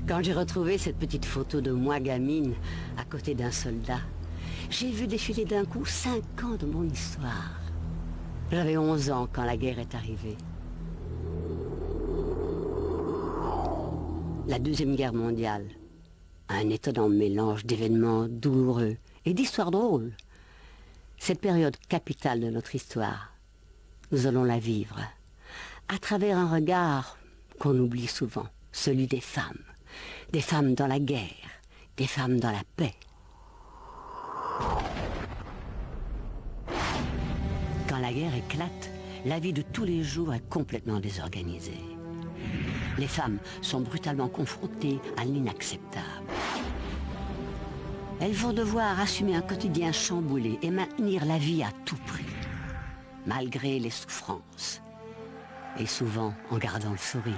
Quand j'ai retrouvé cette petite photo de moi gamine à côté d'un soldat, j'ai vu défiler d'un coup 5 ans de mon histoire. J'avais 11 ans quand la guerre est arrivée. La Deuxième Guerre mondiale, un étonnant mélange d'événements douloureux et d'histoires drôles. Cette période capitale de notre histoire, nous allons la vivre à travers un regard qu'on oublie souvent, celui des femmes. Des femmes dans la guerre, des femmes dans la paix. Quand la guerre éclate, la vie de tous les jours est complètement désorganisée. Les femmes sont brutalement confrontées à l'inacceptable. Elles vont devoir assumer un quotidien chamboulé et maintenir la vie à tout prix, malgré les souffrances, et souvent en gardant le sourire.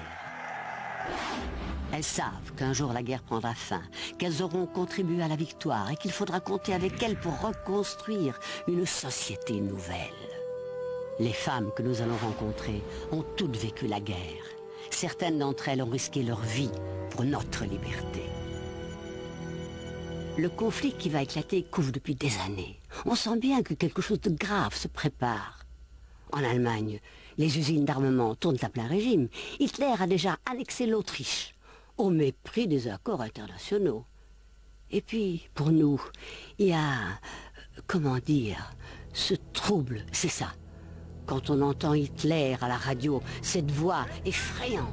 Elles savent qu'un jour la guerre prendra fin, qu'elles auront contribué à la victoire et qu'il faudra compter avec elles pour reconstruire une société nouvelle. Les femmes que nous allons rencontrer ont toutes vécu la guerre. Certaines d'entre elles ont risqué leur vie pour notre liberté. Le conflit qui va éclater couvre depuis des années. On sent bien que quelque chose de grave se prépare. En Allemagne, les usines d'armement tournent à plein régime. Hitler a déjà annexé l'Autriche, au mépris des accords internationaux. Et puis, pour nous, il y a, comment dire, ce trouble, c'est ça. Quand on entend Hitler à la radio, cette voix effrayante.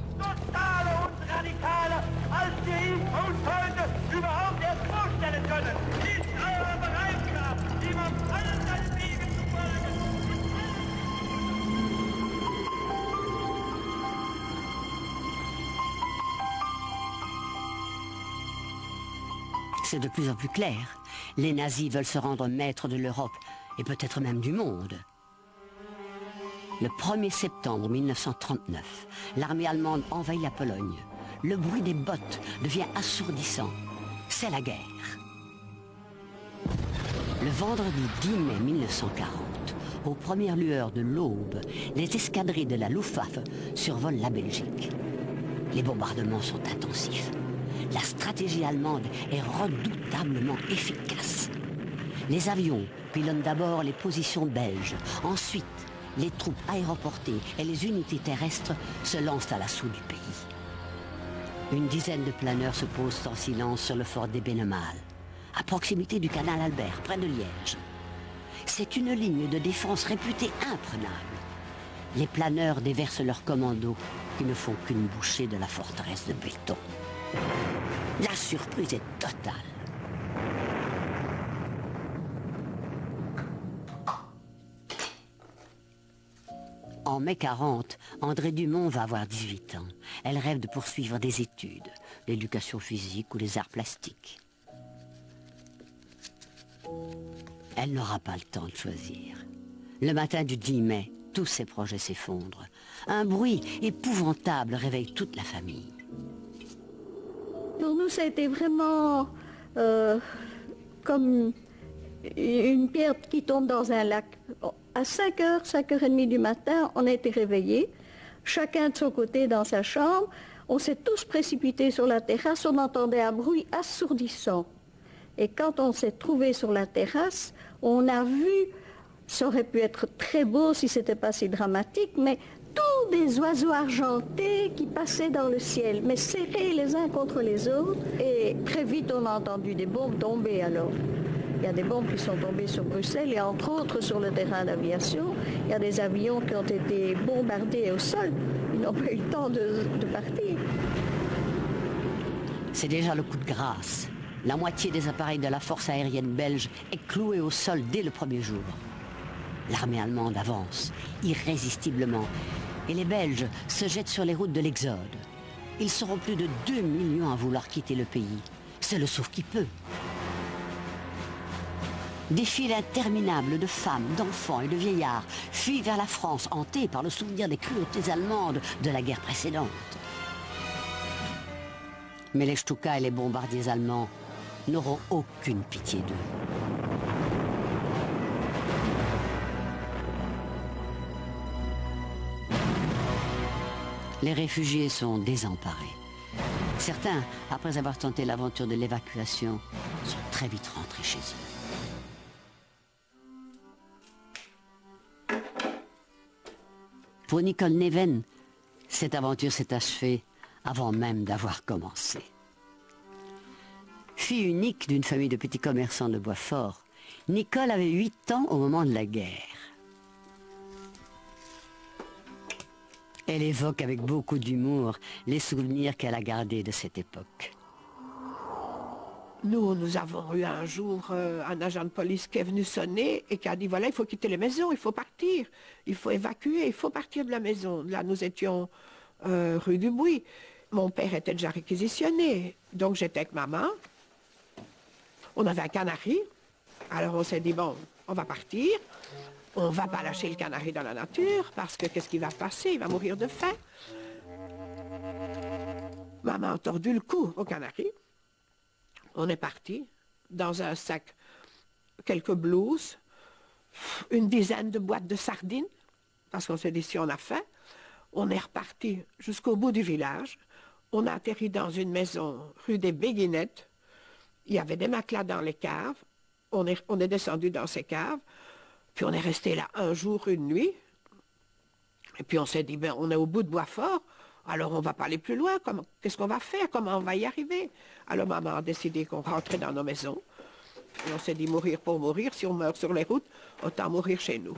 C'est de plus en plus clair. Les nazis veulent se rendre maîtres de l'Europe et peut-être même du monde. Le 1er septembre 1939, l'armée allemande envahit la Pologne. Le bruit des bottes devient assourdissant. C'est la guerre. Le vendredi 10 mai 1940, aux premières lueurs de l'aube, les escadrilles de la Luftwaffe survolent la Belgique. Les bombardements sont intensifs. La stratégie allemande est redoutablement efficace. Les avions pilonnent d'abord les positions belges. Ensuite, les troupes aéroportées et les unités terrestres se lancent à l'assaut du pays. Une dizaine de planeurs se posent en silence sur le fort d'Ebenemal, à proximité du canal Albert, près de Liège. C'est une ligne de défense réputée imprenable. Les planeurs déversent leurs commandos, qui ne font qu'une bouchée de la forteresse de béton. La surprise est totale. En mai 40, Andrée Dumont va avoir 18 ans. Elle rêve de poursuivre des études, l'éducation physique ou les arts plastiques. Elle n'aura pas le temps de choisir. Le matin du 10 mai, tous ses projets s'effondrent. Un bruit épouvantable réveille toute la famille. Pour nous, ça a été vraiment comme une pierre qui tombe dans un lac. À 5h, 5h30 du matin, on a été réveillés, chacun de son côté dans sa chambre. On s'est tous précipités sur la terrasse, on entendait un bruit assourdissant. Et quand on s'est trouvé sur la terrasse, on a vu, ça aurait pu être très beau si ce n'était pas si dramatique, mais tous des oiseaux argentés qui passaient dans le ciel, mais serrés les uns contre les autres. Et très vite, on a entendu des bombes tomber alors. Il y a des bombes qui sont tombées sur Bruxelles et entre autres sur le terrain d'aviation. Il y a des avions qui ont été bombardés au sol. Ils n'ont pas eu le temps de partir. C'est déjà le coup de grâce. La moitié des appareils de la force aérienne belge est clouée au sol dès le premier jour. L'armée allemande avance, irrésistiblement, et les Belges se jettent sur les routes de l'Exode. Ils seront plus de 2 millions à vouloir quitter le pays. C'est le sauve qui peut. Des files interminables de femmes, d'enfants et de vieillards fuient vers la France, hantés par le souvenir des cruautés allemandes de la guerre précédente. Mais les Stuka et les bombardiers allemands n'auront aucune pitié d'eux. Les réfugiés sont désemparés. Certains, après avoir tenté l'aventure de l'évacuation, sont très vite rentrés chez eux. Pour Nicole Neven, cette aventure s'est achevée avant même d'avoir commencé. Fille unique d'une famille de petits commerçants de Boisfort, Nicole avait 8 ans au moment de la guerre. Elle évoque avec beaucoup d'humour les souvenirs qu'elle a gardés de cette époque. Nous avons eu un jour un agent de police qui est venu sonner et qui a dit, voilà, il faut quitter les maisons, il faut partir, il faut évacuer, il faut partir de la maison. Là, nous étions rue du Buis. Mon père était déjà réquisitionné, donc j'étais avec maman. On avait un canari, alors on s'est dit, bon, on va partir. On ne va pas lâcher le canari dans la nature, parce que qu'est-ce qui va passer? Il va mourir de faim. Maman a tordu le cou au canari. On est parti dans un sac, quelques blouses, une dizaine de boîtes de sardines, parce qu'on s'est dit si on a faim. On est reparti jusqu'au bout du village. On a atterri dans une maison rue des Béguinettes. Il y avait des matelas dans les caves. On est descendu dans ces caves. Puis on est resté là un jour, une nuit. Et puis on s'est dit, ben, on est au bout de Boisfort. Alors, on ne va pas aller plus loin. Qu'est-ce qu'on va faire? Comment on va y arriver? Alors, maman a décidé qu'on rentrait dans nos maisons. Et on s'est dit, mourir pour mourir. Si on meurt sur les routes, autant mourir chez nous.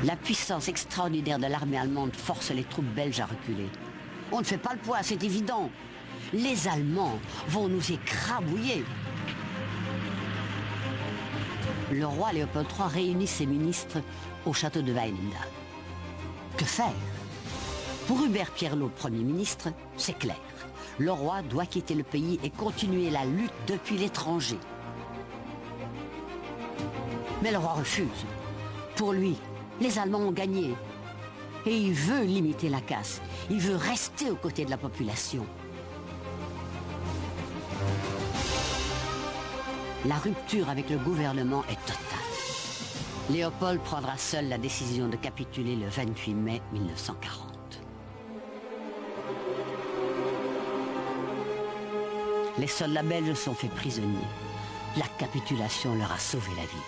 La puissance extraordinaire de l'armée allemande force les troupes belges à reculer. On ne fait pas le poids, c'est évident. Les Allemands vont nous écrabouiller. Le roi Léopold III réunit ses ministres au château de Weinendahl. Que faire? Pour Hubert Pierlot, Premier ministre, c'est clair. Le roi doit quitter le pays et continuer la lutte depuis l'étranger. Mais le roi refuse. Pour lui, les Allemands ont gagné. Et il veut limiter la casse. Il veut rester aux côtés de la population. La rupture avec le gouvernement est totale. Léopold prendra seul la décision de capituler le 28 mai 1940. Les soldats belges sont faits prisonniers. La capitulation leur a sauvé la vie.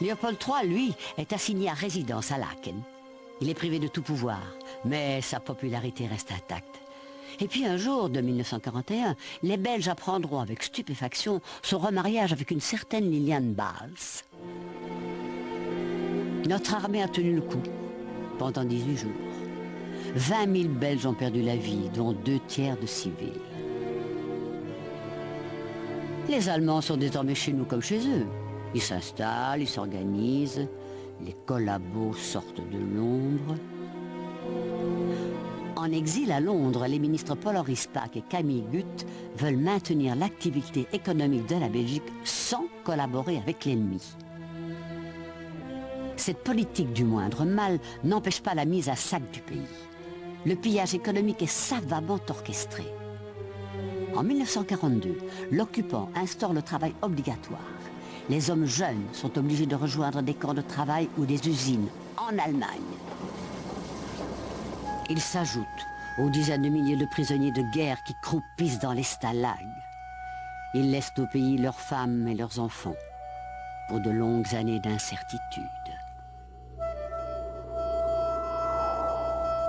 Léopold III, lui, est assigné à résidence à Laeken. Il est privé de tout pouvoir, mais sa popularité reste intacte. Et puis un jour, de 1941, les Belges apprendront avec stupéfaction son remariage avec une certaine Liliane Bals. Notre armée a tenu le coup pendant 18 jours. 20 000 Belges ont perdu la vie, dont 2 tiers de civils. Les Allemands sont désormais chez nous comme chez eux. Ils s'installent, ils s'organisent, les collabos sortent de l'ombre. En exil à Londres, les ministres Paul-Henri Spaak et Camille Guth veulent maintenir l'activité économique de la Belgique sans collaborer avec l'ennemi. Cette politique du moindre mal n'empêche pas la mise à sac du pays. Le pillage économique est savamment orchestré. En 1942, l'occupant instaure le travail obligatoire. Les hommes jeunes sont obligés de rejoindre des camps de travail ou des usines en Allemagne. Ils s'ajoutent aux dizaines de milliers de prisonniers de guerre qui croupissent dans les stalags. Ils laissent au pays leurs femmes et leurs enfants pour de longues années d'incertitude.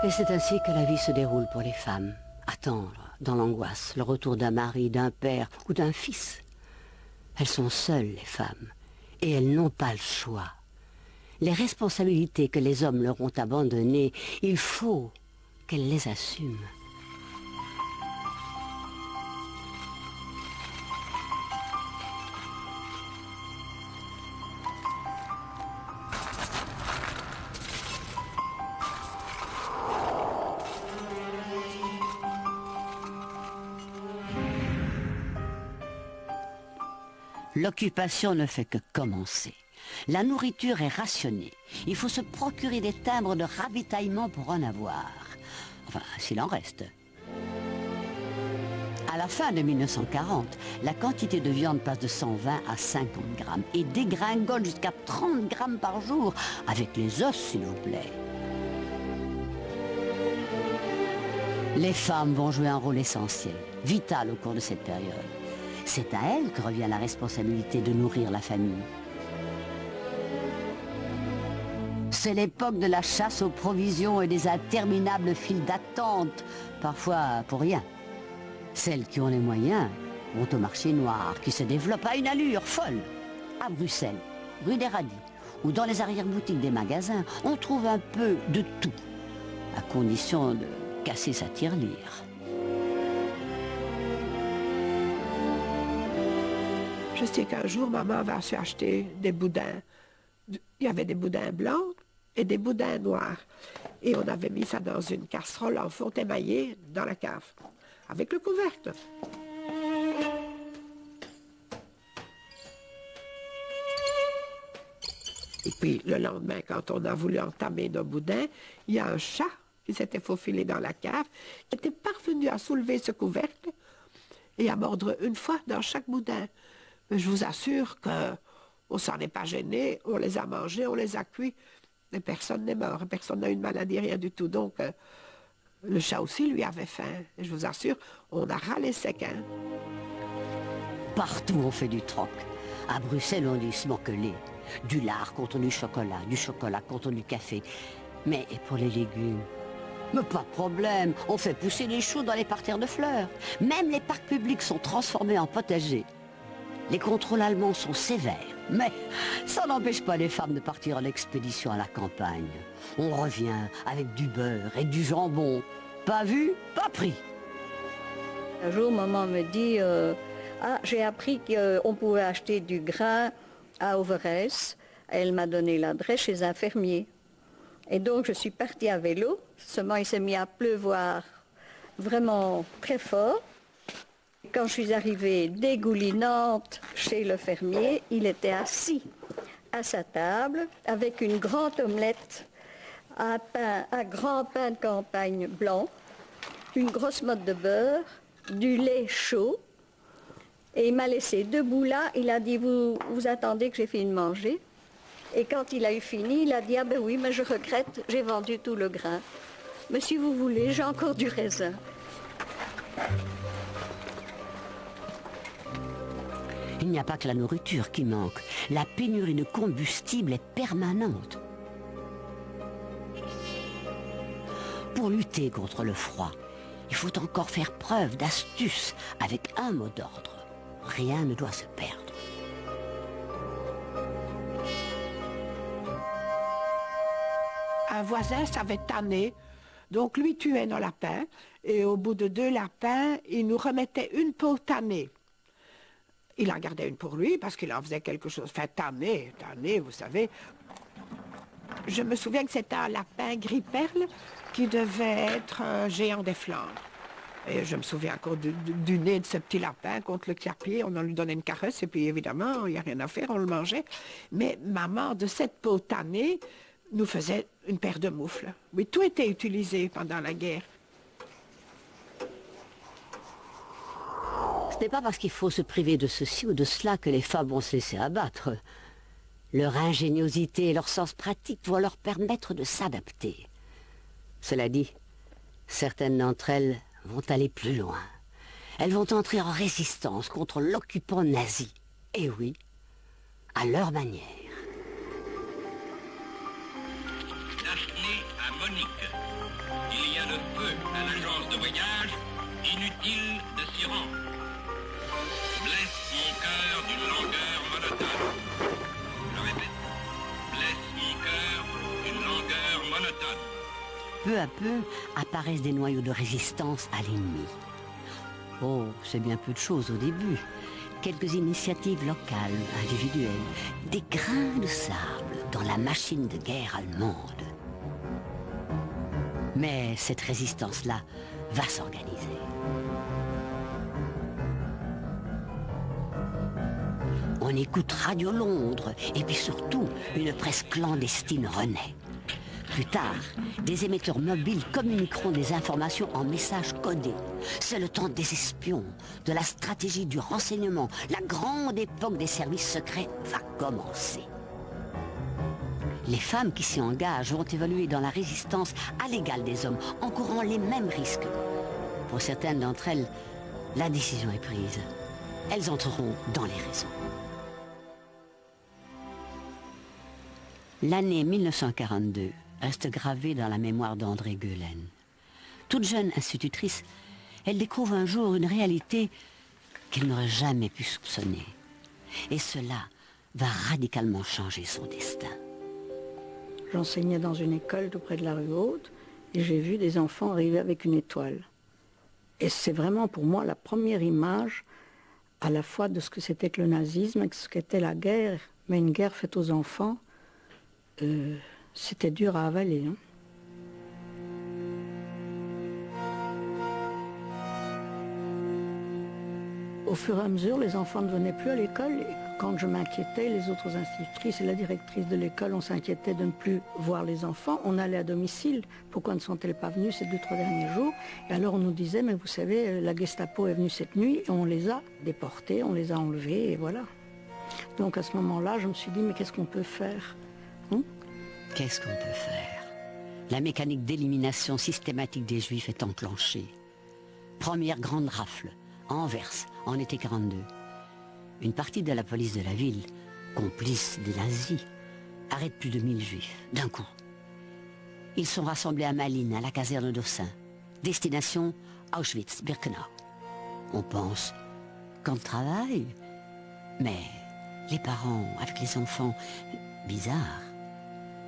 Et c'est ainsi que la vie se déroule pour les femmes. Attendre, dans l'angoisse, le retour d'un mari, d'un père ou d'un fils. Elles sont seules, les femmes, et elles n'ont pas le choix. Les responsabilités que les hommes leur ont abandonnées, il faut qu'elles les assument. L'occupation ne fait que commencer. La nourriture est rationnée. Il faut se procurer des timbres de ravitaillement pour en avoir. Enfin, s'il en reste. À la fin de 1940, la quantité de viande passe de 120 à 50 grammes et dégringole jusqu'à 30 grammes par jour, avec les os, s'il vous plaît. Les femmes vont jouer un rôle essentiel, vital au cours de cette période. C'est à elles que revient la responsabilité de nourrir la famille. C'est l'époque de la chasse aux provisions et des interminables files d'attente, parfois pour rien. Celles qui ont les moyens vont au marché noir, qui se développe à une allure folle. À Bruxelles, rue des Radis, ou dans les arrière-boutiques des magasins, on trouve un peu de tout, à condition de casser sa tirelire. Je sais qu'un jour, maman va se acheter des boudins. Il y avait des boudins blancs et des boudins noirs. Et on avait mis ça dans une casserole en fonte émaillée dans la cave, avec le couvercle. Et puis, le lendemain, quand on a voulu entamer nos boudins, il y a un chat qui s'était faufilé dans la cave, qui était parvenu à soulever ce couvercle et à mordre une fois dans chaque boudin. Mais je vous assure qu'on ne s'en est pas gêné, on les a mangés, on les a cuits, et personne n'est mort, personne n'a eu de maladie, rien du tout. Donc, le chat aussi, lui, avait faim. Et je vous assure, on a râlé sec, hein. Partout, on fait du troc. À Bruxelles, on dit smokkelé. Du lard contre du chocolat contre du café. Mais et pour les légumes? Mais pas de problème, on fait pousser les choux dans les parterres de fleurs. Même les parcs publics sont transformés en potagers. Les contrôles allemands sont sévères, mais ça n'empêche pas les femmes de partir en expédition à la campagne. On revient avec du beurre et du jambon. Pas vu, pas pris. Un jour, maman me dit j'ai appris qu'on pouvait acheter du grain à Overijse. Elle m'a donné l'adresse chez un fermier. Et donc, je suis partie à vélo. Seulement, il s'est mis à pleuvoir vraiment très fort. Quand je suis arrivée dégoulinante chez le fermier, il était assis à sa table avec une grande omelette, un grand pain de campagne blanc, une grosse motte de beurre, du lait chaud. Et il m'a laissé debout là. Il a dit, vous attendez que j'ai fini de manger. Et quand il a eu fini, il a dit, ah ben oui, mais je regrette, j'ai vendu tout le grain. Mais si vous voulez, j'ai encore du raisin. Il n'y a pas que la nourriture qui manque. La pénurie de combustible est permanente. Pour lutter contre le froid, il faut encore faire preuve d'astuce avec un mot d'ordre. Rien ne doit se perdre. Un voisin savait tanner, donc lui tuait nos lapins, et au bout de 2 lapins, il nous remettait une peau tannée. Il en gardait une pour lui parce qu'il en faisait quelque chose. Enfin, tanner, vous savez. Je me souviens que c'était un lapin gris perle qui devait être un géant des Flandres. Et je me souviens encore du nez de ce petit lapin contre le clapier. On en lui donnait une caresse et puis évidemment, il n'y a rien à faire, on le mangeait. Mais maman, de cette peau tannée, nous faisait une paire de moufles. Oui, tout était utilisé pendant la guerre. Ce n'est pas parce qu'il faut se priver de ceci ou de cela que les femmes vont se laisser abattre. Leur ingéniosité et leur sens pratique vont leur permettre de s'adapter. Cela dit, certaines d'entre elles vont aller plus loin. Elles vont entrer en résistance contre l'occupant nazi. Et oui, à leur manière. Daphné à Monique. Il y a le feu à l'agence de voyage. Inutile de s'y rendre. Blesse mon cœur d'une langueur monotone. Je répète. Blesse mon cœur d'une langueur monotone. Peu à peu apparaissent des noyaux de résistance à l'ennemi. Oh, c'est bien peu de choses au début. Quelques initiatives locales, individuelles, des grains de sable dans la machine de guerre allemande. Mais cette résistance-là va s'organiser. On écoute Radio Londres et puis surtout une presse clandestine renaît. Plus tard, des émetteurs mobiles communiqueront des informations en messages codés. C'est le temps des espions, de la stratégie du renseignement. La grande époque des services secrets va commencer. Les femmes qui s'y engagent vont évoluer dans la résistance à l'égal des hommes, en courant les mêmes risques. Pour certaines d'entre elles, la décision est prise. Elles entreront dans les réseaux. L'année 1942 reste gravée dans la mémoire d'André Guelen. Toute jeune institutrice, elle découvre un jour une réalité qu'elle n'aurait jamais pu soupçonner. Et cela va radicalement changer son destin. J'enseignais dans une école tout près de la rue Haute et j'ai vu des enfants arriver avec une étoile. Et c'est vraiment pour moi la première image à la fois de ce que c'était que le nazisme et de ce qu'était la guerre, mais une guerre faite aux enfants. C'était dur à avaler. Hein. Au fur et à mesure, les enfants ne venaient plus à l'école. Et quand je m'inquiétais, les autres institutrices et la directrice de l'école, on s'inquiétait de ne plus voir les enfants. On allait à domicile. Pourquoi ne sont-elles pas venues ces 2-3 derniers jours? Et alors on nous disait, mais vous savez, la Gestapo est venue cette nuit et on les a déportés, on les a enlevés et voilà. Donc à ce moment-là, je me suis dit, mais qu'est-ce qu'on peut faire? Qu'est-ce qu'on peut faire? La mécanique d'élimination systématique des Juifs est enclenchée. Première grande rafle, à Anvers, en été 42. Une partie de la police de la ville, complice des nazis, arrête plus de 1000 Juifs, d'un coup. Ils sont rassemblés à Malines, à la caserne d'Aussin. Destination Auschwitz-Birkenau. On pense camp de travail, mais les parents avec les enfants, bizarre.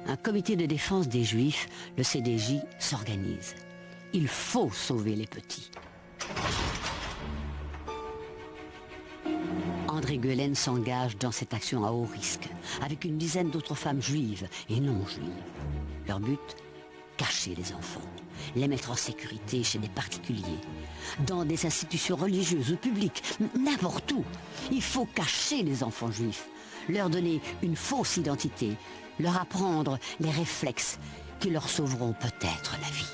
Un comité de défense des Juifs, le CDJ, s'organise. Il faut sauver les petits. André Guelen s'engage dans cette action à haut risque, avec une dizaine d'autres femmes juives et non juives. Leur but, cacher les enfants, les mettre en sécurité chez des particuliers, dans des institutions religieuses ou publiques, n'importe où. Il faut cacher les enfants juifs, leur donner une fausse identité, leur apprendre les réflexes qui leur sauveront peut-être la vie.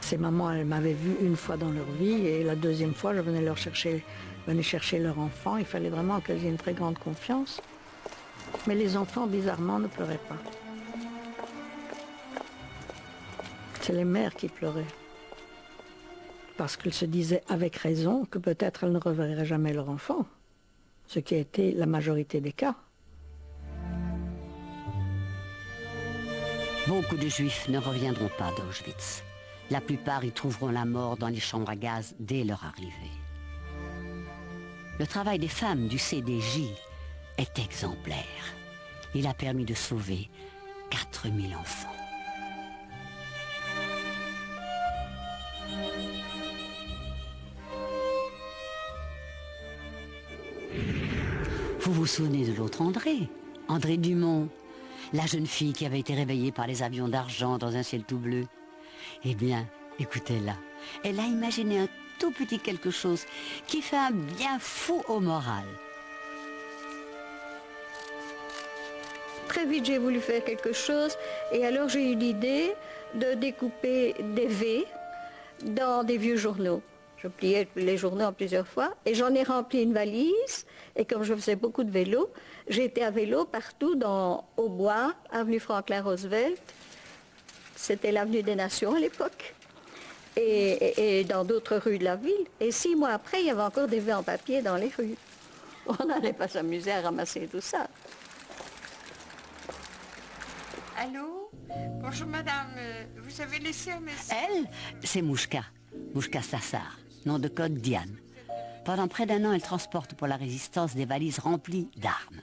Ces mamans, elles m'avaient vue une fois dans leur vie et la deuxième fois, je venais chercher leur enfant. Il fallait vraiment qu'elles aient une très grande confiance. Mais les enfants, bizarrement, ne pleuraient pas. C'est les mères qui pleuraient. Parce qu'elles se disaient avec raison que peut-être elles ne reverraient jamais leur enfant. Ce qui a été la majorité des cas. Beaucoup de Juifs ne reviendront pas d'Auschwitz. La plupart y trouveront la mort dans les chambres à gaz dès leur arrivée. Le travail des femmes du CDJ est exemplaire. Il a permis de sauver 4000 enfants. Vous vous souvenez de l'autre André, André Dumont, la jeune fille qui avait été réveillée par les avions d'argent dans un ciel tout bleu? Eh bien, écoutez-la, elle a imaginé un tout petit quelque chose qui fait un bien fou au moral. Très vite, j'ai voulu faire quelque chose et alors j'ai eu l'idée de découper des V dans des vieux journaux. Je pliais les journaux en plusieurs fois et j'en ai rempli une valise. Et comme je faisais beaucoup de vélo, j'ai été à vélo partout au bois, avenue Franklin-Roosevelt. C'était l'avenue des Nations à l'époque. Et dans d'autres rues de la ville. Et 6 mois après, il y avait encore des V en papier dans les rues. On n'allait pas s'amuser à ramasser tout ça. Allô? Bonjour madame, vous avez laissé un message? Elle, c'est Mouchka Sassar, nom de code Diane. Pendant près d'1 an, elle transporte pour la résistance des valises remplies d'armes.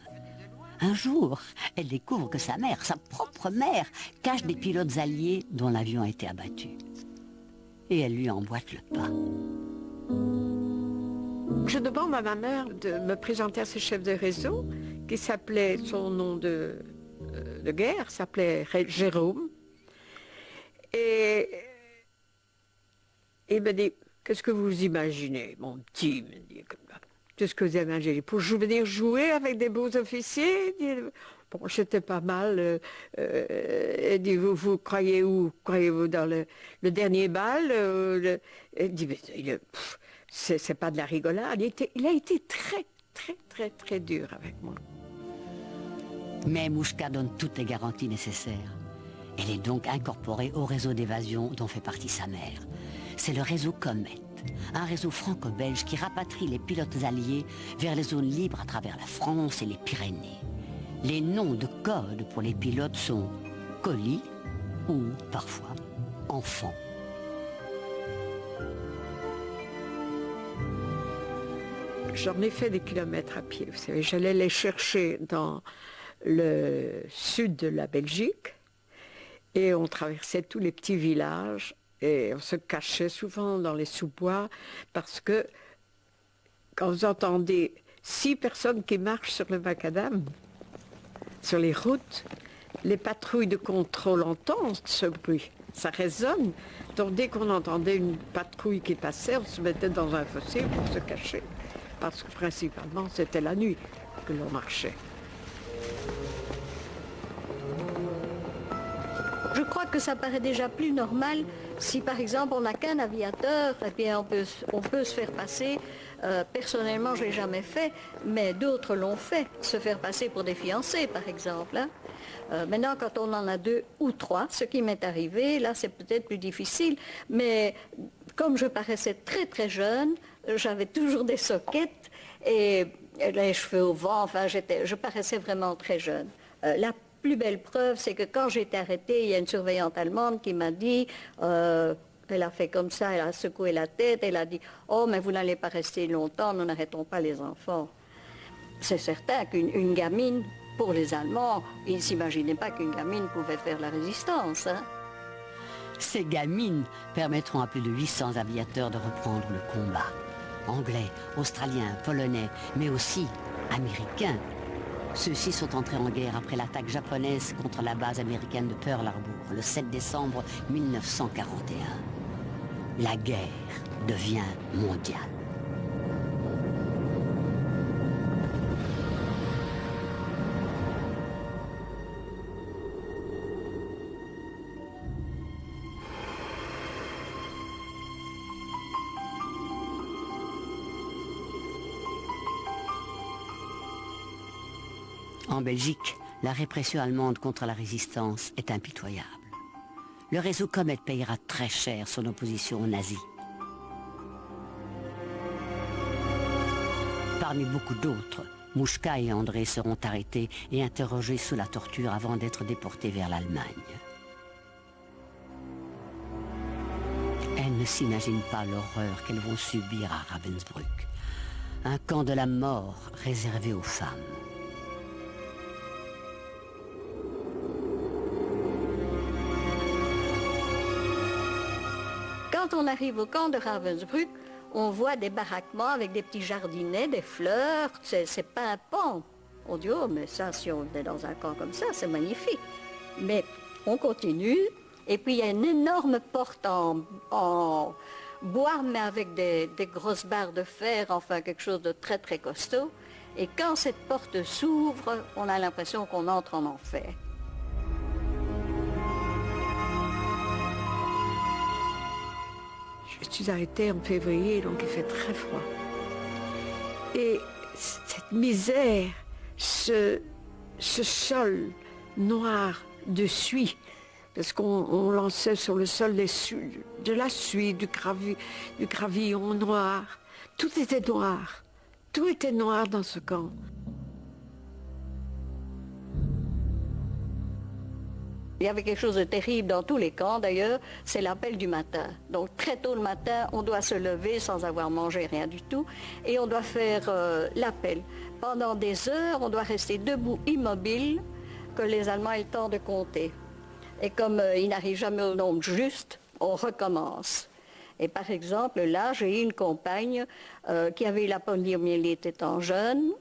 Un jour, elle découvre que sa mère, sa propre mère, cache des pilotes alliés dont l'avion a été abattu. Et elle lui emboîte le pas. Je demande à ma mère de me présenter à ce chef de réseau, qui s'appelait, son nom de guerre, s'appelait Jérôme. Et il me dit, qu'est-ce que vous imaginez, mon petit, me dit comme ça. Qu'est-ce que vous imaginez? Pour venir jouer avec des beaux officiers? Bon, j'étais pas mal. Elle dit, vous croyez où? Croyez-vous dans le dernier bal? Elle dit, c'est pas de la rigolade. Il a été très, très, très, très dur avec moi. Mais Mouchka donne toutes les garanties nécessaires. Elle est donc incorporée au réseau d'évasion dont fait partie sa mère. C'est le réseau Comet, un réseau franco-belge qui rapatrie les pilotes alliés vers les zones libres à travers la France et les Pyrénées. Les noms de code pour les pilotes sont colis ou, parfois, enfants. J'en ai fait des kilomètres à pied, vous savez. J'allais les chercher dans le sud de la Belgique et on traversait tous les petits villages et on se cachait souvent dans les sous-bois parce que quand vous entendez 6 personnes qui marchent sur le macadam, sur les routes, les patrouilles de contrôle entendent ce bruit, ça résonne. Donc dès qu'on entendait une patrouille qui passait, on se mettait dans un fossé pour se cacher. Parce que principalement c'était la nuit que l'on marchait. Je crois que ça paraît déjà plus normal si par exemple on n'a qu'un aviateur, eh bien on peut se faire passer, personnellement je ne l'ai jamais fait, mais d'autres l'ont fait, se faire passer pour des fiancés par exemple. Hein. Maintenant quand on en a 2 ou 3, ce qui m'est arrivé, là c'est peut-être plus difficile, mais comme je paraissais très très jeune, j'avais toujours des soquettes et les cheveux au vent, enfin je paraissais vraiment très jeune. La plus belle preuve, c'est que quand j'ai été arrêtée, il y a une surveillante allemande qui m'a dit, elle a fait comme ça, elle a secoué la tête, elle a dit « Oh, mais vous n'allez pas rester longtemps, nous n'arrêtons pas les enfants ». C'est certain qu'une gamine, pour les Allemands, ils ne s'imaginaient pas qu'une gamine pouvait faire la résistance. Hein. Ces gamines permettront à plus de 800 aviateurs de reprendre le combat. Anglais, Australiens, Polonais, mais aussi Américains. Ceux-ci sont entrés en guerre après l'attaque japonaise contre la base américaine de Pearl Harbor, le 7 décembre 1941. La guerre devient mondiale. En Belgique, la répression allemande contre la résistance est impitoyable. Le réseau Comet payera très cher son opposition aux nazis. Parmi beaucoup d'autres, Mouchka et André seront arrêtés et interrogés sous la torture avant d'être déportés vers l'Allemagne. Elles ne s'imaginent pas l'horreur qu'elles vont subir à Ravensbrück, un camp de la mort réservé aux femmes. Quand on arrive au camp de Ravensbrück, on voit des baraquements avec des petits jardinets, des fleurs, c'est pimpant. On dit, oh, mais ça, si on est dans un camp comme ça, c'est magnifique. Mais on continue, et puis il y a une énorme porte en bois, mais avec des grosses barres de fer, enfin quelque chose de très très costaud. Et quand cette porte s'ouvre, on a l'impression qu'on entre en enfer. Je suis arrêtée en février, donc il fait très froid. Et cette misère, ce sol noir de suie, parce qu'on lançait sur le sol de la suie, du gravillon noir. Tout était noir. Tout était noir dans ce camp. Il y avait quelque chose de terrible dans tous les camps d'ailleurs, c'est l'appel du matin. Donc très tôt le matin, on doit se lever sans avoir mangé rien du tout et on doit faire l'appel. Pendant des heures, on doit rester debout, immobile, que les Allemands aient le temps de compter. Et comme ils n'arrivent jamais au nombre juste, on recommence. Et par exemple, là, j'ai eu une compagne qui avait eu la poliomyélite étant jeune,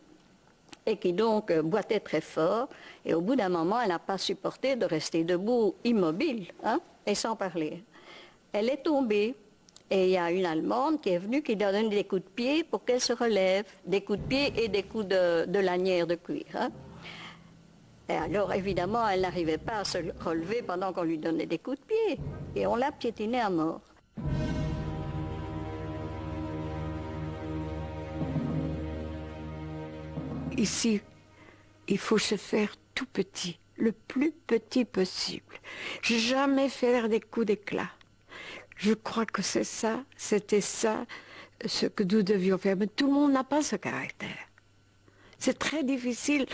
et qui donc boitait très fort. Et au bout d'un moment, elle n'a pas supporté de rester debout, immobile, hein, et sans parler. Elle est tombée, Et il y a une Allemande qui est venue, qui lui a donné des coups de pied pour qu'elle se relève. Des coups de pied et des coups de lanière de cuir. Hein. Et alors, évidemment, elle n'arrivait pas à se relever pendant qu'on lui donnait des coups de pied. Et on l'a piétinée à mort. Ici, il faut se faire tout petit, le plus petit possible. Jamais faire des coups d'éclat. Je crois que c'est ça, c'était ça, ce que nous devions faire. Mais tout le monde n'a pas ce caractère. C'est très difficile.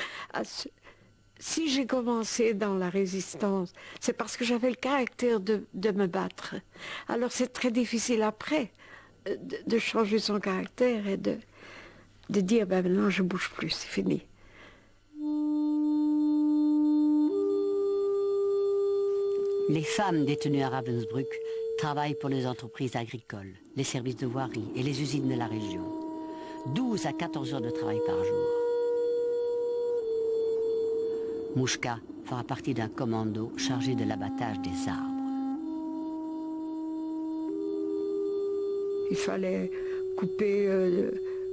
Si j'ai commencé dans la résistance, c'est parce que j'avais le caractère de me battre. Alors c'est très difficile après de changer son caractère et de dire, ben maintenant je bouge plus, c'est fini. Les femmes détenues à Ravensbrück travaillent pour les entreprises agricoles, les services de voirie et les usines de la région. 12 à 14 heures de travail par jour. Mouchka fera partie d'un commando chargé de l'abattage des arbres. Il fallait couper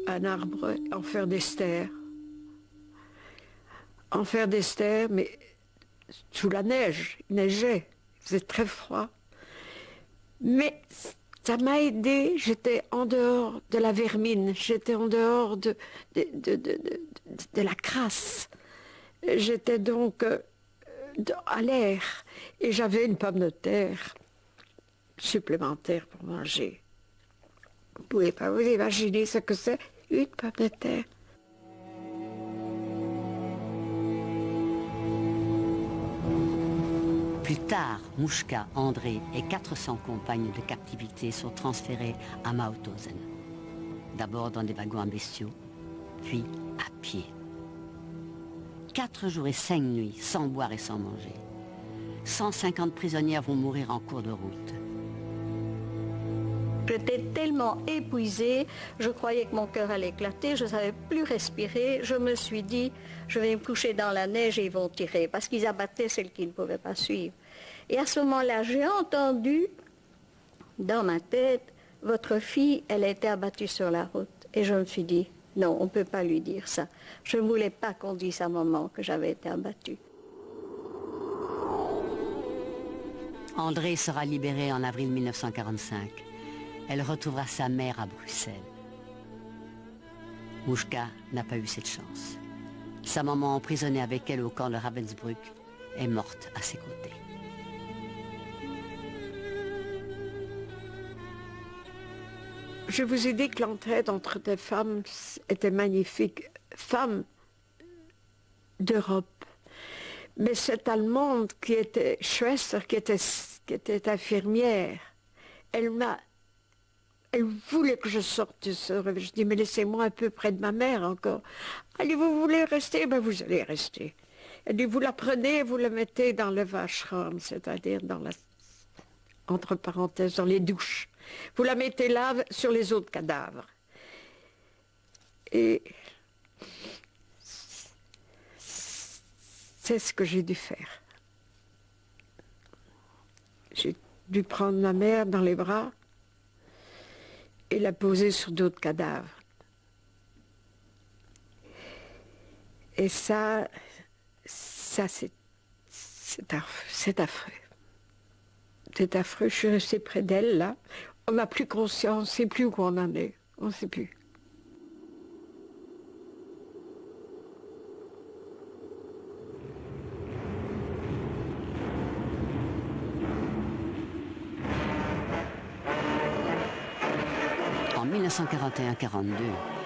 un arbre, en faire des stères. En faire des stères, mais sous la neige, il neigeait, il faisait très froid. Mais ça m'a aidé, j'étais en dehors de la vermine, j'étais en dehors de la crasse. J'étais donc à l'air et j'avais une pomme de terre supplémentaire pour manger. Vous ne pouvez pas vous imaginer ce que c'est, une pomme de terre. Plus tard, Mouchka, André et 400 compagnes de captivité sont transférés à Mauthausen. D'abord dans des wagons à bestiaux, puis à pied. 4 jours et 5 nuits, sans boire et sans manger. 150 prisonnières vont mourir en cours de route. J'étais tellement épuisée, je croyais que mon cœur allait éclater, je ne savais plus respirer. Je me suis dit, je vais me coucher dans la neige et ils vont tirer, parce qu'ils abattaient celles qui ne pouvaient pas suivre. Et à ce moment-là, j'ai entendu, dans ma tête, votre fille, elle a été abattue sur la route. Et je me suis dit, non, on ne peut pas lui dire ça. Je ne voulais pas qu'on dise à maman que j'avais été abattue. André sera libérée en avril 1945. Elle retrouvera sa mère à Bruxelles. Mouchka n'a pas eu cette chance. Sa maman, emprisonnée avec elle au camp de Ravensbrück, est morte à ses côtés. Je vous ai dit que l'entraide entre des femmes était magnifique. Femmes d'Europe. Mais cette Allemande qui était Schwester, qui était infirmière, elle voulait que je sorte de ce rêve. Je dis, mais laissez-moi un peu près de ma mère encore. Allez, vous voulez rester? Ben vous allez rester. Elle dit, vous la prenez, vous la mettez dans le Waschraum, c'est-à-dire dans la, entre parenthèses, dans les douches. Vous la mettez là sur les autres cadavres. Et c'est ce que j'ai dû faire. J'ai dû prendre ma mère dans les bras et la poser sur d'autres cadavres. Et ça c'est affreux. C'est affreux, je suis restée près d'elle, là. On n'a plus conscience, on ne sait plus où on en est. On ne sait plus. En 1941-42,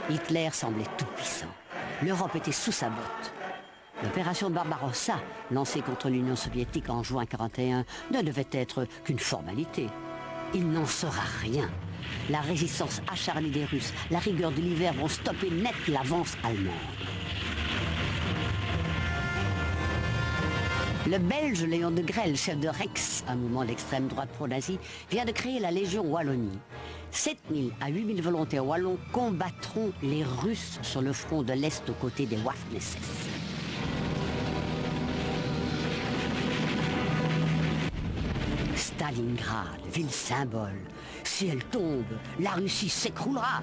Hitler semblait tout-puissant. L'Europe était sous sa botte. L'opération Barbarossa, lancée contre l'Union soviétique en juin 1941, ne devait être qu'une formalité. Il n'en sera rien. La résistance acharnée des Russes, la rigueur de l'hiver vont stopper net l'avance allemande. Le Belge Léon de Grelle, chef de Rex, un mouvement d'extrême droite pro-nazi, vient de créer la Légion Wallonie. 7000 à 8000 volontaires wallons combattront les Russes sur le front de l'Est aux côtés des Waffen-SS. Stalingrad, ville symbole. Si elle tombe, la Russie s'écroulera.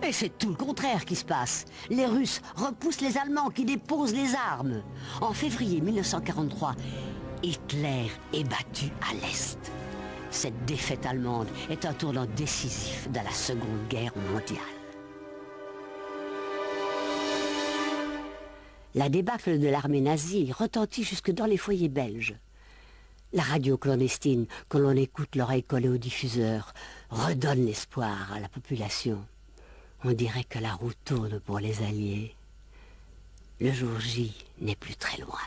Et c'est tout le contraire qui se passe. Les Russes repoussent les Allemands qui déposent les armes. En février 1943, Hitler est battu à l'Est. Cette défaite allemande est un tournant décisif dans la Seconde Guerre mondiale. La débâcle de l'armée nazie retentit jusque dans les foyers belges. La radio clandestine, que l'on écoute l'oreille collée au diffuseur, redonne l'espoir à la population. On dirait que la roue tourne pour les Alliés. Le jour J n'est plus très loin.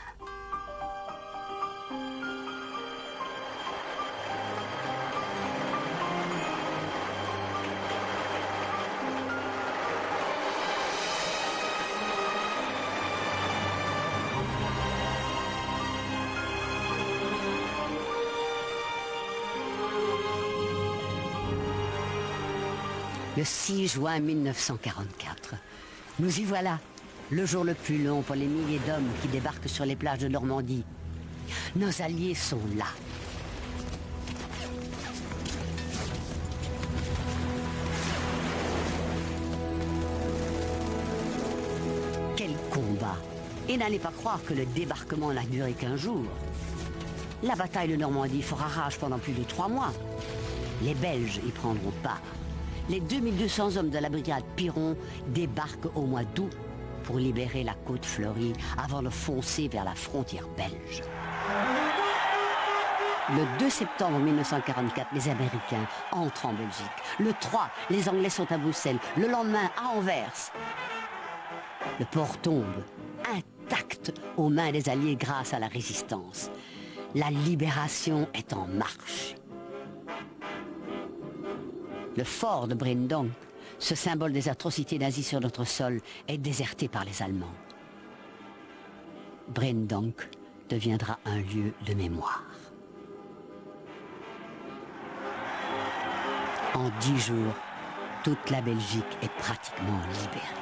Le 6 juin 1944. Nous y voilà, le jour le plus long pour les milliers d'hommes qui débarquent sur les plages de Normandie. Nos alliés sont là. Quel combat! Et n'allez pas croire que le débarquement n'a duré qu'un jour. La bataille de Normandie fera rage pendant plus de 3 mois. Les Belges y prendront part. Les 2200 hommes de la brigade Piron débarquent au mois d'août pour libérer la côte fleurie avant de foncer vers la frontière belge. Le 2 septembre 1944, les Américains entrent en Belgique. Le 3, les Anglais sont à Bruxelles. Le lendemain, à Anvers. Le port tombe, intact aux mains des Alliés grâce à la résistance. La libération est en marche. Le fort de Brindonk, ce symbole des atrocités nazies sur notre sol, est déserté par les Allemands. Brindonk deviendra un lieu de mémoire. En 10 jours, toute la Belgique est pratiquement libérée.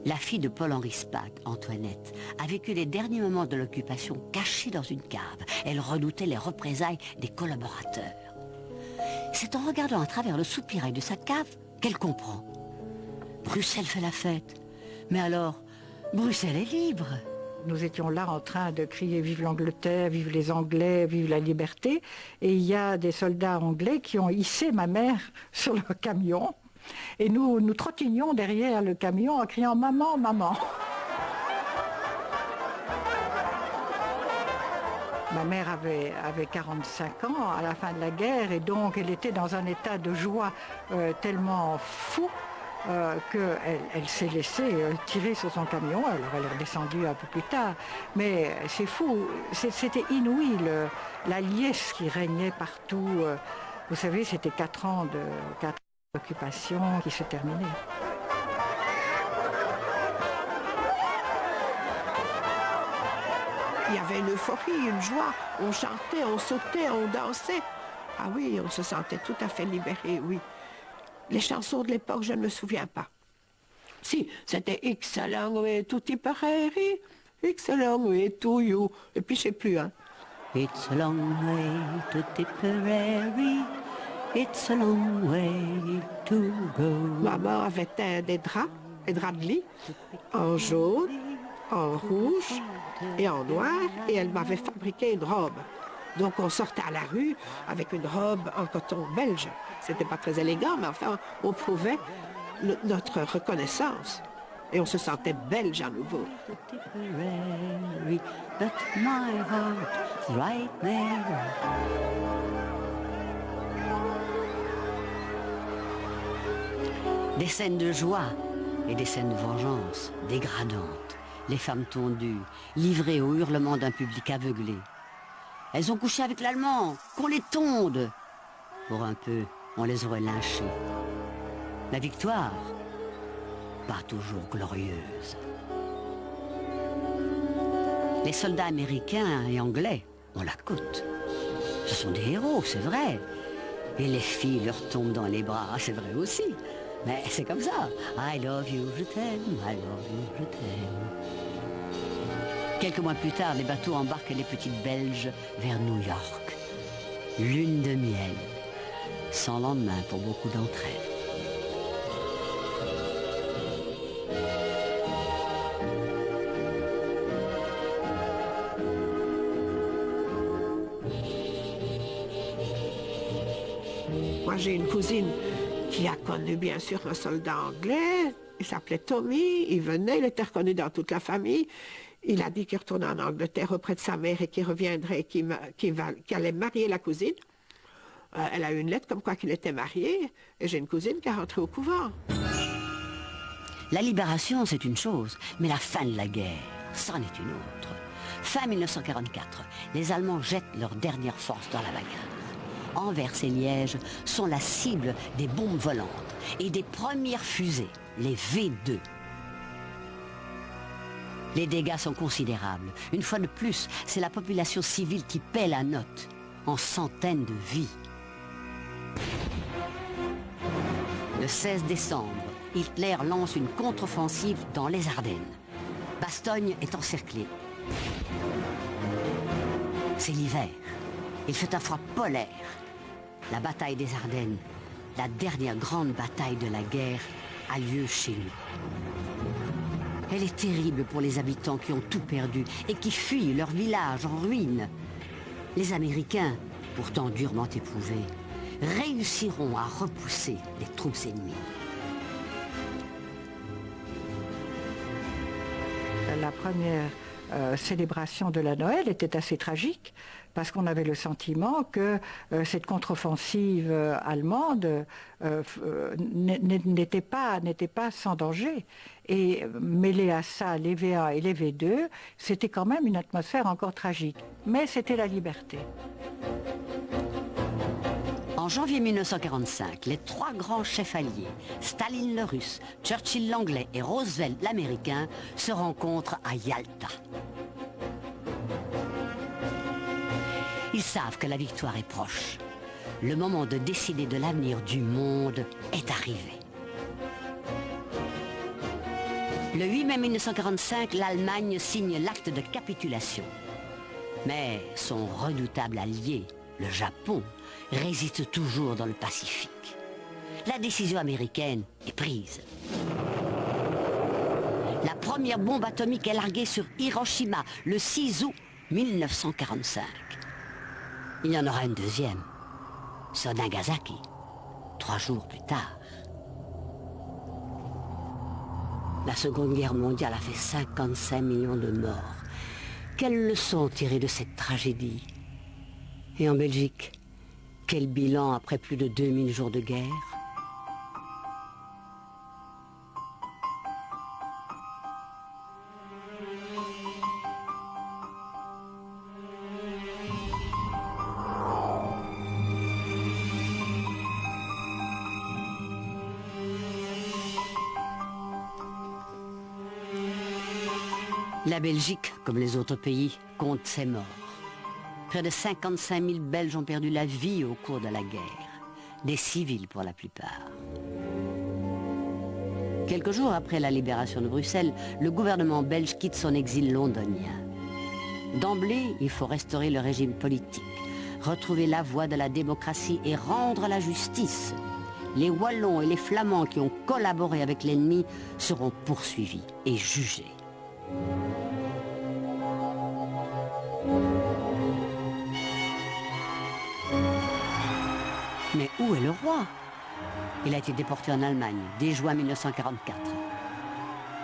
La fille de Paul-Henri Spaak, Antoinette, a vécu les derniers moments de l'occupation cachée dans une cave. Elle redoutait les représailles des collaborateurs. C'est en regardant à travers le soupirail de sa cave qu'elle comprend. Bruxelles fait la fête. Mais alors, Bruxelles est libre. Nous étions là en train de crier « Vive l'Angleterre, vive les Anglais, vive la liberté ». Et il y a des soldats anglais qui ont hissé ma mère sur le camion. Et nous trottinions derrière le camion en criant « Maman, maman ». Ma mère avait 45 ans à la fin de la guerre et donc elle était dans un état de joie tellement fou qu'elle s'est laissée tirer sur son camion. Alors elle est redescendue un peu plus tard. Mais c'est fou, c'était inouï la liesse qui régnait partout. Vous savez, c'était 4 ans d'occupation qui se terminaient. Il y avait une euphorie, une joie. On chantait, on sautait, on dansait. Ah oui, on se sentait tout à fait libéré, oui. Les chansons de l'époque, je ne me souviens pas. Si, c'était « It's a long way to Tipperary, it's a long way to you ». Et puis, je ne sais plus, hein. It's a long way to Tipperary, it's a long way to go. Maman avait teint des draps de lit, en jaune, en rouge et en noir, et elle m'avait fabriqué une robe. Donc on sortait à la rue avec une robe en coton belge. C'était pas très élégant, mais enfin, on prouvait notre reconnaissance. Et on se sentait belge à nouveau. But my heart's right there. Des scènes de joie et des scènes de vengeance dégradantes. Les femmes tondues, livrées au hurlement d'un public aveuglé. Elles ont couché avec l'Allemand, qu'on les tonde. Pour un peu, on les aurait lynchées. La victoire, pas toujours glorieuse. Les soldats américains et anglais ont la côte. Ce sont des héros, c'est vrai. Et les filles leur tombent dans les bras, c'est vrai aussi. Mais c'est comme ça. I love you, je t'aime, I love you, je t'aime. Quelques mois plus tard, les bateaux embarquent les petites Belges vers New York. Lune de miel, sans lendemain pour beaucoup d'entre elles. Moi, j'ai une cousine qui a connu, bien sûr, un soldat anglais. Il s'appelait Tommy. Il venait, il était reconnu dans toute la famille. Il a dit qu'il retournait en Angleterre auprès de sa mère et qu'il reviendrait, qu'il allait marier la cousine. Elle a eu une lettre comme quoi qu'il était marié. Et j'ai une cousine qui est rentrée au couvent. La libération, c'est une chose, mais la fin de la guerre, c'en est une autre. Fin 1944, les Allemands jettent leur dernière force dans la bagarre. Anvers et Liège sont la cible des bombes volantes et des premières fusées, les V2. Les dégâts sont considérables. Une fois de plus, c'est la population civile qui paie la note, en centaines de vies. Le 16 décembre, Hitler lance une contre-offensive dans les Ardennes. Bastogne est encerclée. C'est l'hiver. Il fait un froid polaire. La bataille des Ardennes, la dernière grande bataille de la guerre, a lieu chez nous. Elle est terrible pour les habitants qui ont tout perdu et qui fuient leur village en ruine. Les Américains, pourtant durement éprouvés, réussiront à repousser les troupes ennemies. La première célébration de la Noël était assez tragique parce qu'on avait le sentiment que cette contre-offensive allemande n'était pas sans danger. Et mêlé à ça, les V1 et les V2, c'était quand même une atmosphère encore tragique. Mais c'était la liberté. En janvier 1945, les trois grands chefs alliés, Staline le russe, Churchill l'anglais et Roosevelt l'américain, se rencontrent à Yalta. Ils savent que la victoire est proche. Le moment de décider de l'avenir du monde est arrivé. Le 8 mai 1945, l'Allemagne signe l'acte de capitulation. Mais son redoutable allié, le Japon, résiste toujours dans le Pacifique. La décision américaine est prise. La première bombe atomique est larguée sur Hiroshima le 6 août 1945. Il y en aura une deuxième, sur Nagasaki, 3 jours plus tard. La Seconde Guerre mondiale a fait 55 millions de morts. Quelle leçon tirer de cette tragédie? Et en Belgique, quel bilan après plus de 2000 jours de guerre? La Belgique, comme les autres pays, compte ses morts. Près de 55 000 Belges ont perdu la vie au cours de la guerre. Des civils pour la plupart. Quelques jours après la libération de Bruxelles, le gouvernement belge quitte son exil londonien. D'emblée, il faut restaurer le régime politique, retrouver la voie de la démocratie et rendre la justice. Les Wallons et les Flamands qui ont collaboré avec l'ennemi seront poursuivis et jugés. Mais où est le roi? Il a été déporté en Allemagne dès juin 1944.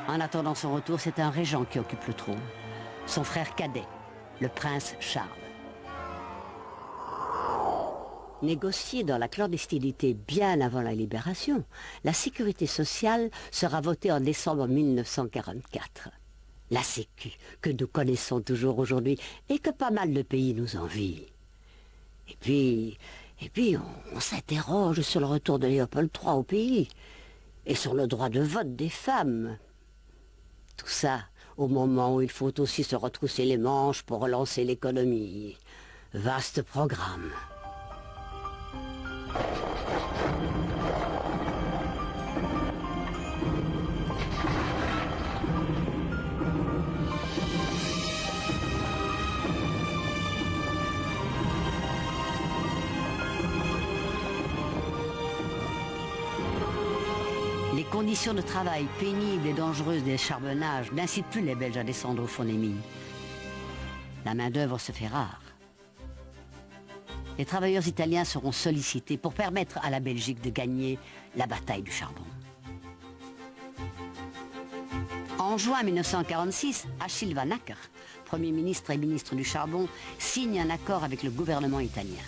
En attendant son retour, c'est un régent qui occupe le trône. Son frère cadet, le prince Charles. Négociée dans la clandestinité bien avant la libération, la sécurité sociale sera votée en décembre 1944. La Sécu, que nous connaissons toujours aujourd'hui et que pas mal de pays nous envient. Et puis on s'interroge sur le retour de Léopold III au pays et sur le droit de vote des femmes. Tout ça au moment où il faut aussi se retrousser les manches pour relancer l'économie. Vaste programme. conditions de travail pénibles et dangereuses des charbonnages n'incitent plus les Belges à descendre au fond des mines. La main-d'œuvre se fait rare. Les travailleurs italiens seront sollicités pour permettre à la Belgique de gagner la bataille du charbon. En juin 1946, Achille Van Acker, Premier ministre et ministre du Charbon, signe un accord avec le gouvernement italien.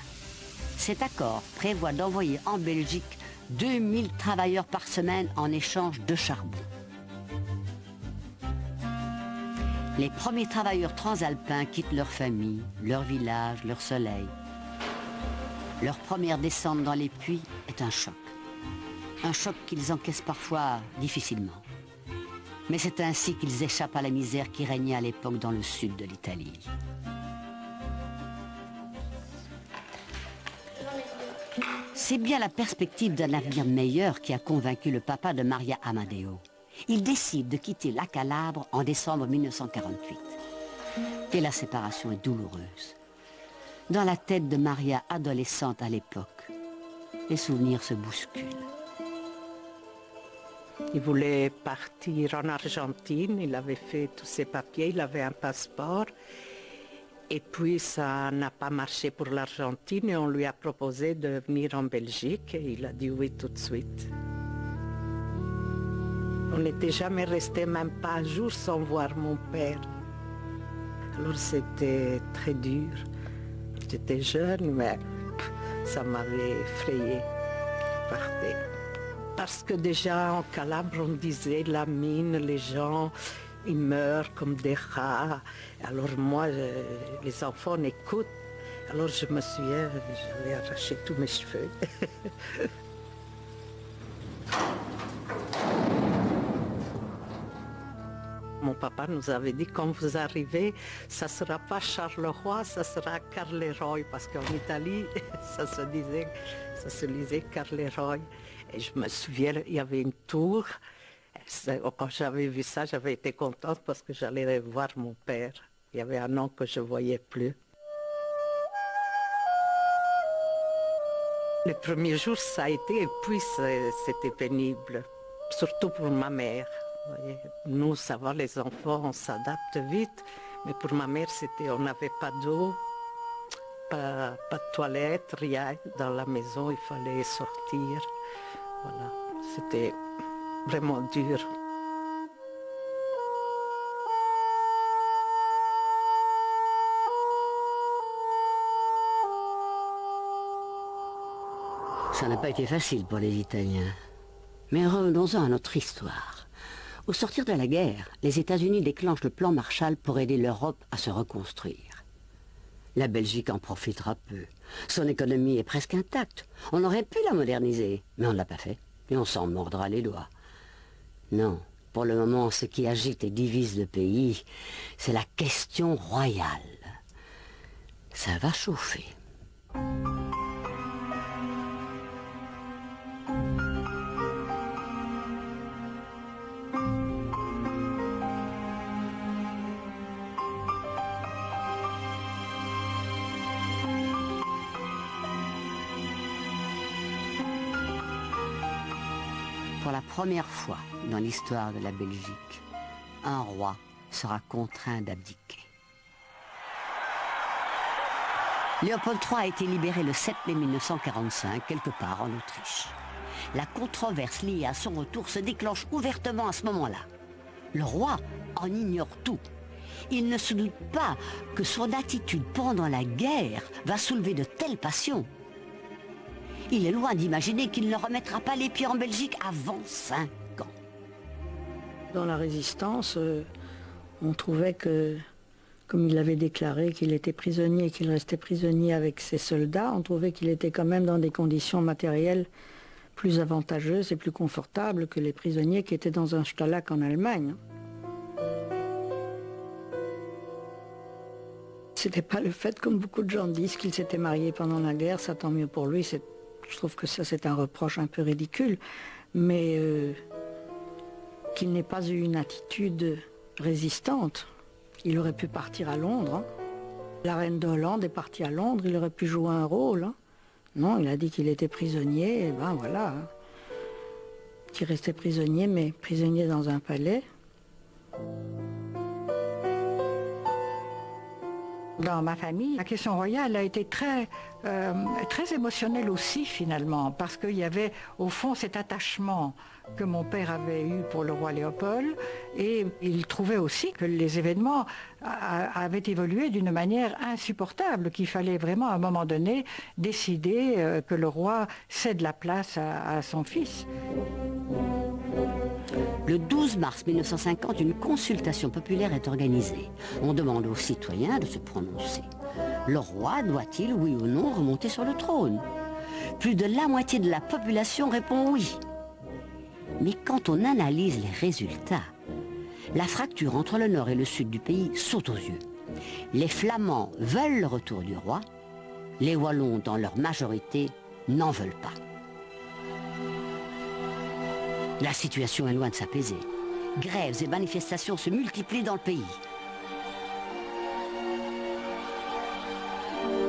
Cet accord prévoit d'envoyer en Belgique 2000 travailleurs par semaine en échange de charbon. Les premiers travailleurs transalpins quittent leur famille, leur village, leur soleil. Leur première descente dans les puits est un choc. Un choc qu'ils encaissent parfois difficilement. Mais c'est ainsi qu'ils échappent à la misère qui régnait à l'époque dans le sud de l'Italie. C'est bien la perspective d'un avenir meilleur qui a convaincu le papa de Maria Amadeo. Il décide de quitter la Calabre en décembre 1948. Et la séparation est douloureuse. Dans la tête de Maria, adolescente à l'époque, les souvenirs se bousculent. Il voulait partir en Argentine, il avait fait tous ses papiers, il avait un passeport. Et puis ça n'a pas marché pour l'Argentine et on lui a proposé de venir en Belgique et il a dit oui tout de suite. On n'était jamais resté même pas un jour sans voir mon père. Alors c'était très dur. J'étais jeune mais ça m'avait effrayé. Partait. Parce que déjà en Calabre on disait la mine, les gens ils meurent comme des rats. Alors moi, les enfants n'écoutent. Alors je me souviens, j'avais arraché tous mes cheveux. Mon papa nous avait dit, quand vous arrivez, ça ne sera pas Charleroi, ça sera Carleroy. Parce qu'en Italie, ça se lisait Carleroy. Et je me souviens, il y avait une tour. Quand j'avais vu ça, j'avais été contente parce que j'allais voir mon père. Il y avait un an que je ne voyais plus. Les premiers jours, ça a été, et puis c'était pénible, surtout pour ma mère. Vous voyez. Nous, ça va, les enfants, on s'adapte vite, mais pour ma mère, on n'avait pas d'eau, pas de toilette, rien. Dans la maison, il fallait sortir. Voilà, c'était vraiment dur. Ça n'a pas été facile pour les Italiens. Mais revenons-en à notre histoire. Au sortir de la guerre, les États-Unis déclenchent le plan Marshall pour aider l'Europe à se reconstruire. La Belgique en profitera peu. Son économie est presque intacte. On aurait pu la moderniser, mais on ne l'a pas fait. Et on s'en mordra les doigts. Non, pour le moment, ce qui agite et divise le pays, c'est la question royale. Ça va chauffer. Pour la première fois dans l'histoire de la Belgique, un roi sera contraint d'abdiquer. Léopold III a été libéré le 7 mai 1945, quelque part en Autriche. La controverse liée à son retour se déclenche ouvertement à ce moment-là. Le roi en ignore tout. Il ne se doute pas que son attitude pendant la guerre va soulever de telles passions. Il est loin d'imaginer qu'il ne remettra pas les pieds en Belgique avant 5 ans. Dans la résistance, on trouvait que, comme il avait déclaré qu'il était prisonnier et qu'il restait prisonnier avec ses soldats, on trouvait qu'il était quand même dans des conditions matérielles plus avantageuses et plus confortables que les prisonniers qui étaient dans un Stalag en Allemagne. C'était pas le fait, comme beaucoup de gens disent, qu'il s'était marié pendant la guerre, ça tant mieux pour lui. Je trouve que ça c'est un reproche un peu ridicule, mais qu'il n'ait pas eu une attitude résistante. Il aurait pu partir à Londres. Hein. La reine de Hollande est partie à Londres, il aurait pu jouer un rôle. Hein. Non, il a dit qu'il était prisonnier, et ben voilà. Hein. qui restait prisonnier, mais prisonnier dans un palais. Dans ma famille, la question royale a été très émotionnelle aussi finalement, parce qu'il y avait au fond cet attachement que mon père avait eu pour le roi Léopold, et il trouvait aussi que les événements avaient évolué d'une manière insupportable, qu'il fallait vraiment à un moment donné décider que le roi cède la place à son fils. Le 12 mars 1950, une consultation populaire est organisée. On demande aux citoyens de se prononcer. Le roi doit-il, oui ou non, remonter sur le trône? Plus de la moitié de la population répond oui. Mais quand on analyse les résultats, la fracture entre le nord et le sud du pays saute aux yeux. Les Flamands veulent le retour du roi, les Wallons, dans leur majorité, n'en veulent pas. La situation est loin de s'apaiser. Grèves et manifestations se multiplient dans le pays.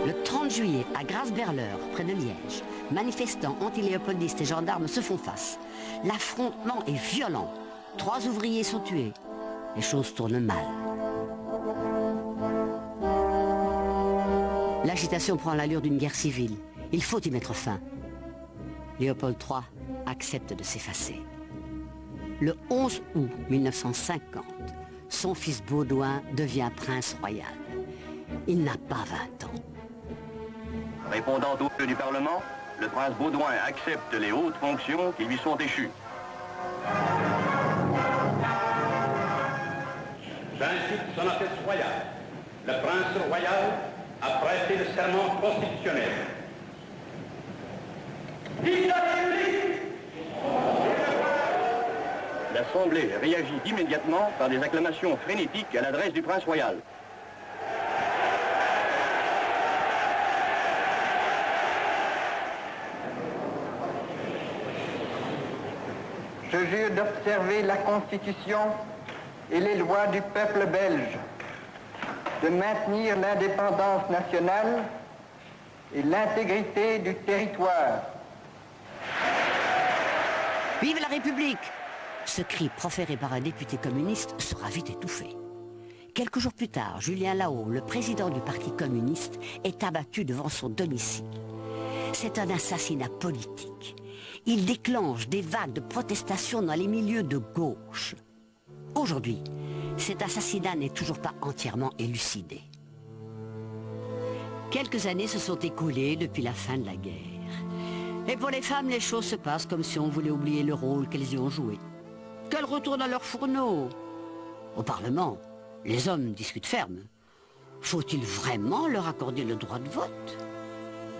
Le 30 juillet, à Grasberleur, près de Liège, manifestants anti-léopoldistes et gendarmes se font face. L'affrontement est violent. 3 ouvriers sont tués. Les choses tournent mal. L'agitation prend l'allure d'une guerre civile. Il faut y mettre fin. Léopold III accepte de s'effacer. Le 11 août 1950, son fils Baudouin devient prince royal. Il n'a pas 20 ans. Répondant aux vœux du Parlement, le prince Baudouin accepte les hautes fonctions qui lui sont échues. J'incite son Altesse royale, le prince royal, à prêter le serment constitutionnel. Vive la République! L'Assemblée réagit immédiatement par des acclamations frénétiques à l'adresse du prince royal. Je jure d'observer la Constitution et les lois du peuple belge, de maintenir l'indépendance nationale et l'intégrité du territoire. Vive la République! Ce cri proféré par un député communiste sera vite étouffé. Quelques jours plus tard, Julien Lahaut, le président du Parti communiste, est abattu devant son domicile. C'est un assassinat politique. Il déclenche des vagues de protestation dans les milieux de gauche. Aujourd'hui, cet assassinat n'est toujours pas entièrement élucidé. Quelques années se sont écoulées depuis la fin de la guerre. Et pour les femmes, les choses se passent comme si on voulait oublier le rôle qu'elles y ont joué. Qu'elles retournent à leurs fourneaux. Au Parlement, les hommes discutent ferme. Faut-il vraiment leur accorder le droit de vote?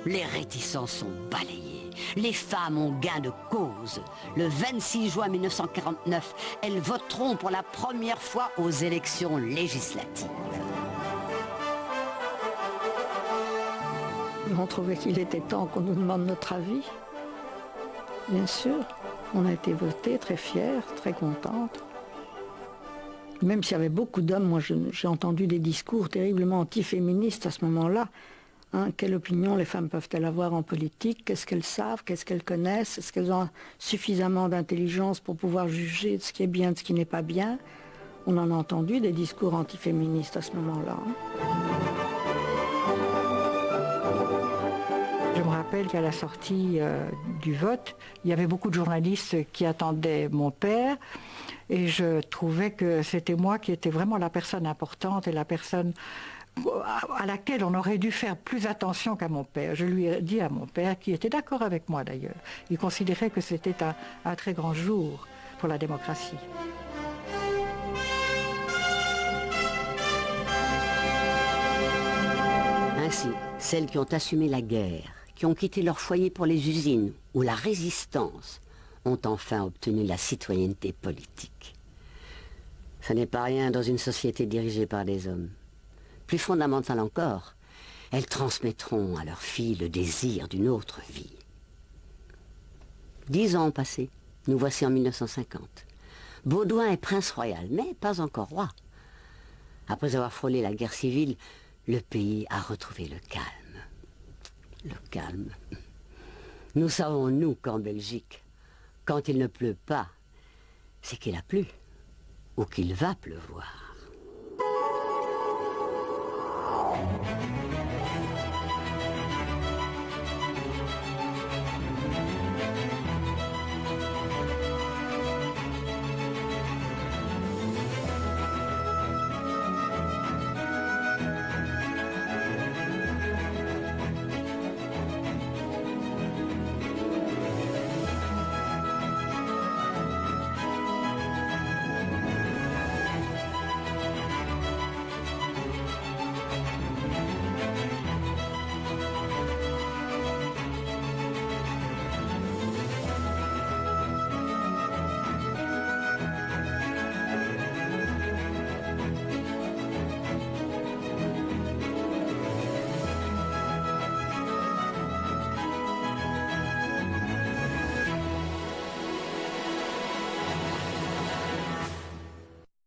Les réticences sont balayées. Les femmes ont gain de cause. Le 26 juin 1949, elles voteront pour la première fois aux élections législatives. On trouvait qu'il était temps qu'on nous demande notre avis. Bien sûr, on a été votés, très fiers, très contentes. Même s'il y avait beaucoup d'hommes, moi j'ai entendu des discours terriblement antiféministes à ce moment-là. Hein, quelle opinion les femmes peuvent-elles avoir en politique? Qu'est-ce qu'elles savent? Qu'est-ce qu'elles connaissent? Est-ce qu'elles ont suffisamment d'intelligence pour pouvoir juger de ce qui est bien, de ce qui n'est pas bien? On en a entendu des discours antiféministes à ce moment-là. Je me rappelle qu'à la sortie du vote, il y avait beaucoup de journalistes qui attendaient mon père et je trouvais que c'était moi qui étais vraiment la personne importante et la personne à laquelle on aurait dû faire plus attention qu'à mon père. Je lui ai dit à mon père, qui était d'accord avec moi d'ailleurs, il considérait que c'était un très grand jour pour la démocratie. Ainsi, celles qui ont assumé la guerre, qui ont quitté leur foyer pour les usines ou la résistance, ont enfin obtenu la citoyenneté politique. Ce n'est pas rien dans une société dirigée par des hommes. Plus fondamental encore, elles transmettront à leurs filles le désir d'une autre vie. 10 ans ont passé, nous voici en 1950. Baudouin est prince royal, mais pas encore roi. Après avoir frôlé la guerre civile, le pays a retrouvé le calme. Le calme. Nous savons, nous, qu'en Belgique, Quand il ne pleut pas, c'est qu'il a plu, ou qu'il va pleuvoir.